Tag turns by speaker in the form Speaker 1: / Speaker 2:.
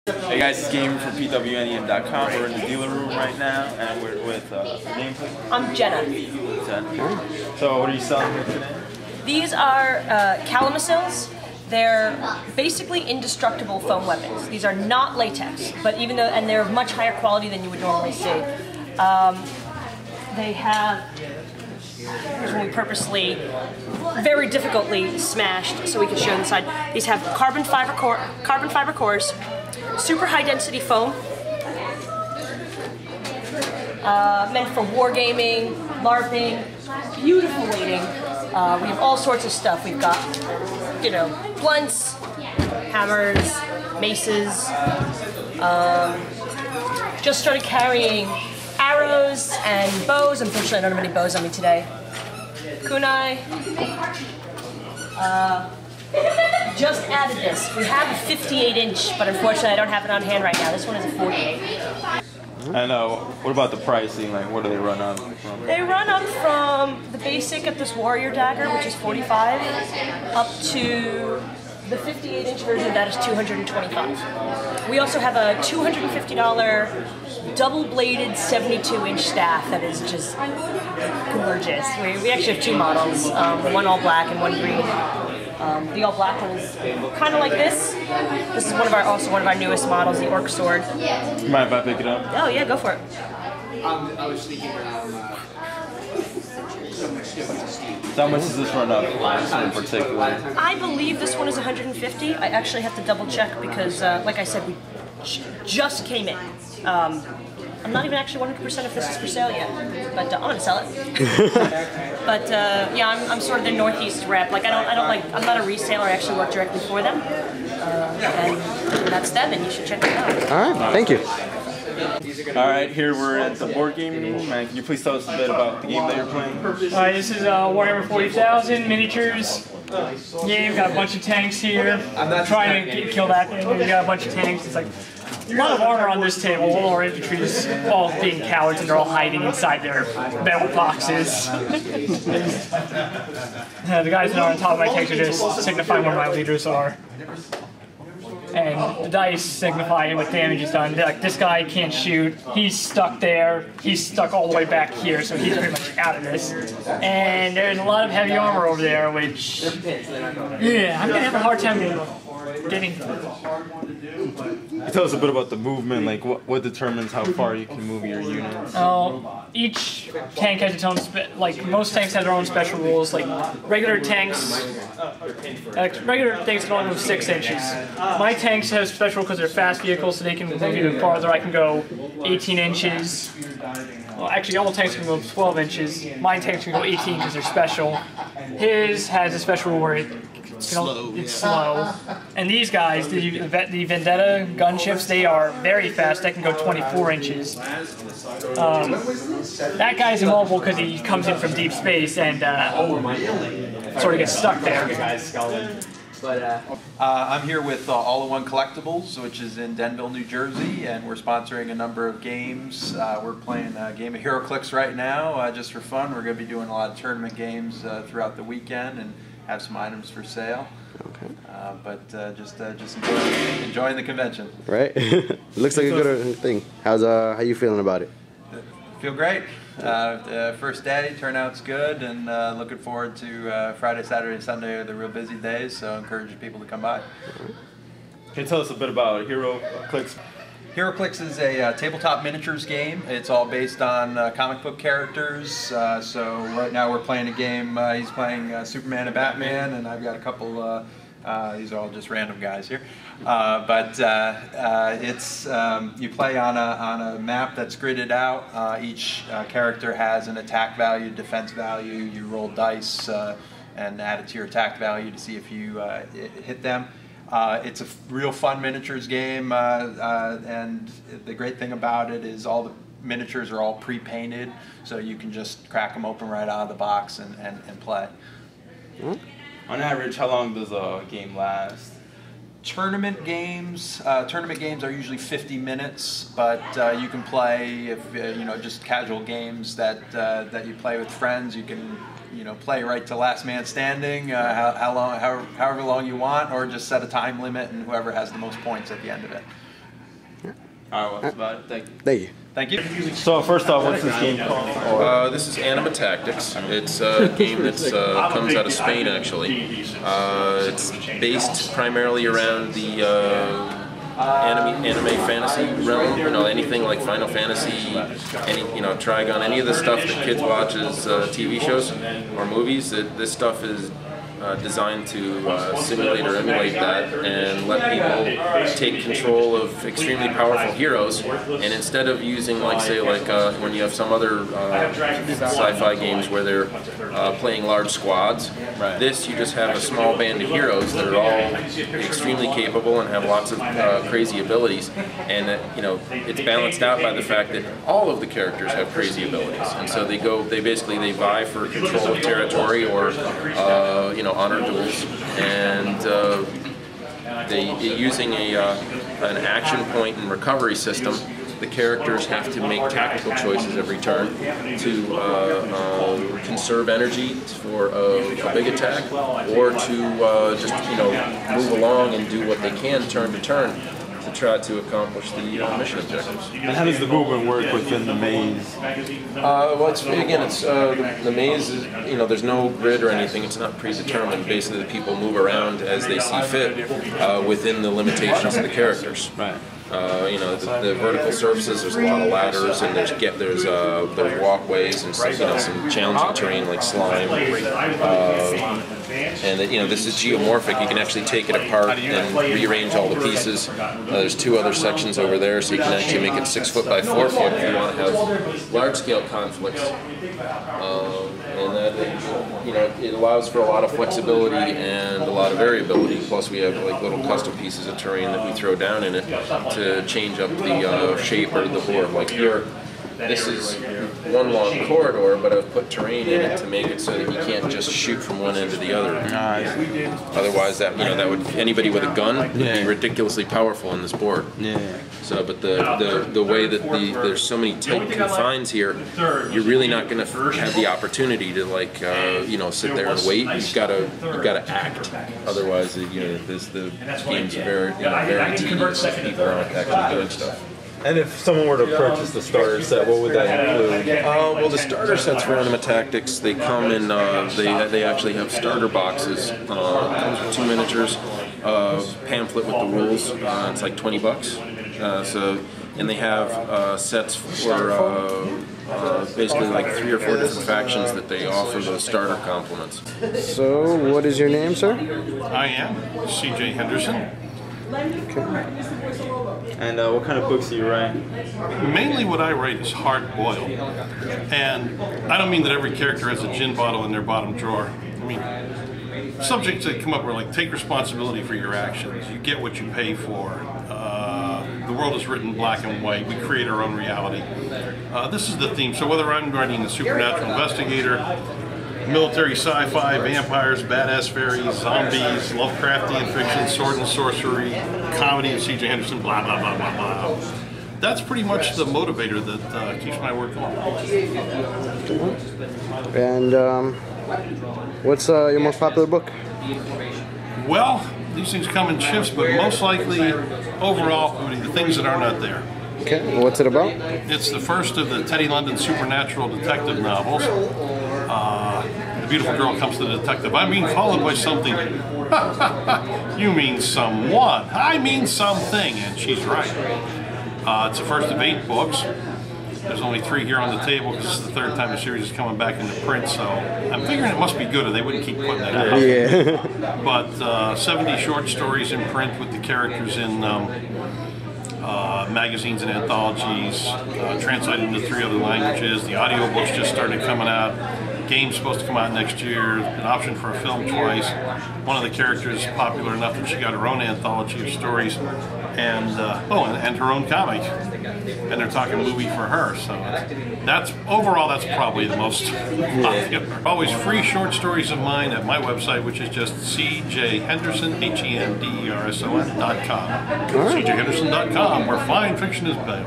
Speaker 1: Hey guys, it's Gamer from PWNEM.com. We're in the dealer room right now, and we're with name please.
Speaker 2: I'm Jenna.
Speaker 1: So what are you selling here today?
Speaker 2: These are Calaman. They're basically indestructible foam weapons. These are not latex, but and they're of much higher quality than you would normally see. They have, here's one we purposely, very difficultly smashed so we can show inside. These have carbon fiber cores, super high density foam, meant for wargaming, LARPing, beautiful weighting. We have all sorts of stuff. We've got, blunts, hammers, maces. Just started carrying arrows and bows. Unfortunately, I don't have any bows on me today. Kunai. Just added this. We have a 58-inch, but unfortunately I don't have it on hand right now. This one is a 48.
Speaker 1: And what about the pricing? Like, what do they run on from?
Speaker 2: They run up from the basic of this warrior dagger, which is 45, up to the 58-inch version of that is 225. We also have a $250 double-bladed 72-inch staff that is just gorgeous. We actually have two models, one all black and one green. The all black one is kind of like this. This is also one of our newest models, the Orc Sword.
Speaker 1: You mind if I pick it up?
Speaker 2: Oh yeah, go for it.
Speaker 3: I was thinking
Speaker 1: So how much does this run up in particular?
Speaker 2: I believe this one is 150. I actually have to double check because, like I said, we just came in. I'm not even actually 100% if this is for sale yet, but I'm gonna sell it. But yeah, I'm sort of the Northeast rep. Like I'm not a reseller. I actually work directly for them, and that's them. And you should check them out.
Speaker 4: All right, thank you.
Speaker 1: All right, here we're at the Wargaming room, and can you please tell us a bit about the game that you're playing?
Speaker 5: Alright, this is Warhammer 40,000 miniatures game. Got a bunch of tanks here. I'm trying to kill that thing. We got a bunch of tanks. It's like a lot of armor on this table. All our infantry's all being cowards and they're all hiding inside their metal boxes. The guys that are on top of my tanks are just signifying where my leaders are. And the dice signify what damage is done. Like, this guy can't shoot, he's stuck there, he's stuck all the way back here, so he's pretty much out of this. And there's a lot of heavy armor over there, which, yeah, I'm gonna have a hard time getting.
Speaker 1: Tell us a bit about the movement, like what determines how far you can move your units?
Speaker 2: Each tank has its own, most tanks have their own special rules. Like regular tanks can only move 6 inches. My tanks have special because they're fast vehicles, so they can move even farther. I can go 18 inches. Well, actually, all tanks can go 12 inches. My tanks can go 18 because they're special. His has a special rule where it's slow. And these guys, the Vendetta gunships, they are very fast. They can go 24 inches. That guy's immobile because he comes in from deep space and sort of gets stuck there.
Speaker 6: I'm here with All-in-One Collectibles, which is in Denville, New Jersey, and we're sponsoring a number of games. We're playing a game of HeroClix right now, just for fun. We're going to be doing a lot of tournament games throughout the weekend and have some items for sale. Okay. But just enjoying the convention. Right.
Speaker 4: Looks like a good thing. How you feeling about it?
Speaker 6: Feel great. First day, turnout's good, and looking forward to Friday, Saturday, and Sunday are the real busy days, so I encourage people to come by.
Speaker 1: Can you tell us a bit about HeroClix?
Speaker 6: HeroClix is a tabletop miniatures game. It's all based on comic book characters. So right now we're playing a game. He's playing Superman and Batman, and I've got a couple. These are all just random guys here. It's you play on a map that's gridded out. Each character has an attack value, defense value. You roll dice and add it to your attack value to see if you hit them. It's a real fun miniatures game, and the great thing about it is all the miniatures are all pre-painted, so you can just crack them open right out of the box and play.
Speaker 1: On average, how long does a game last?
Speaker 6: Tournament games are usually 50 minutes, but you can play if just casual games that you play with friends. You can play right to last man standing, however long you want, or just set a time limit, and whoever has the most points at the end of it.
Speaker 1: All right, well, that's about it. Thank you.
Speaker 4: Thank you.
Speaker 6: Thank you.
Speaker 1: So first off, what's this game called?
Speaker 7: This is Anima Tactics. It's a game that comes out of Spain, actually. It's based primarily around the anime fantasy realm. You know, anything like Final Fantasy, Trigon, any of the stuff that kids watch as TV shows or movies. This stuff is designed to simulate or emulate that and let people take control of extremely powerful heroes, and instead of using when you have some other sci-fi games where they're playing large squads, this you just have a small band of heroes that are all extremely capable and have lots of crazy abilities, and it's balanced out by the fact that all of the characters have crazy abilities, and so they vie for control of territory or honor duels, and using an action point and recovery system. The characters have to make tactical choices every turn to conserve energy for a big attack, or to just move along and do what they can turn to turn to try to accomplish the mission objectives.
Speaker 1: And how does the movement work within the maze?
Speaker 7: Well, the maze is, there's no grid or anything. It's not predetermined. Basically, the people move around as they see fit within the limitations of the characters.
Speaker 1: Right.
Speaker 7: The vertical surfaces, there's a lot of ladders, and there's walkways and some challenging terrain like slime. And this is geomorphic. You can actually take it apart and rearrange all the pieces. There's 2 other sections over there, so you can actually make it 6 foot by 4 foot if you want to have large-scale conflicts. And that, it allows for a lot of flexibility and a lot of variability. Plus, we have little custom pieces of terrain that we throw down in it to change up the shape of the board. Like here, this is one long corridor, but I've put terrain in it to make it so that you can't just shoot from one end to the other. Otherwise, that would anybody with a gun would be ridiculously powerful on this board. Yeah. So, but the way that there's so many tight confines here, you're really not going to have the opportunity to sit there and wait. You've got to act. Otherwise, the game's very tedious if people aren't actually doing stuff.
Speaker 1: And if someone were to purchase the starter set, what would that include?
Speaker 7: Well, the starter sets for Anima Tactics, they come in, they actually have starter boxes. Comes with 2 miniatures, pamphlet with the rules. It's like $20. And they have sets for basically like 3 or 4 different factions that they offer those starter complements.
Speaker 4: So, what is your name, sir?
Speaker 8: I am C.J. Henderson.
Speaker 4: Okay.
Speaker 1: And what kind of books do you write?
Speaker 8: Mainly what I write is hard-boiled. And I don't mean that every character has a gin bottle in their bottom drawer. I mean, subjects that come up are like, take responsibility for your actions. You get what you pay for. The world is written black and white. We create our own reality. This is the theme. So whether I'm writing a supernatural investigator, military sci-fi, vampires, badass fairies, zombies, Lovecraftian fiction, sword and sorcery, comedy of C.J. Henderson, blah, blah, blah, blah, blah. That's pretty much the motivator that keeps my work going.
Speaker 4: And what's your most popular book?
Speaker 8: Well, these things come in shifts, but most likely, overall, the things that are not there.
Speaker 4: Okay, what's it about?
Speaker 8: It's the first of the Teddy London supernatural detective novels. The beautiful girl comes to the detective. I mean, followed by something. You mean someone. I mean something. And she's right. It's the first of 8 books. There's only 3 here on the table because it's the 3rd time the series is coming back into print. So I'm figuring it must be good or they wouldn't keep putting it out.
Speaker 4: Yeah.
Speaker 8: But 70 short stories in print with the characters in magazines and anthologies, translated into 3 other languages. The audiobooks just started coming out. Game's supposed to come out next year. An option for a film twice. One of the characters is popular enough that she got her own anthology of stories, and her own comic. And they're talking movie for her. So that's probably the most popular. Always free short stories of mine at my website, which is just cjhenderson, HENDERSON.com. CJHenderson.com, where fine fiction is built.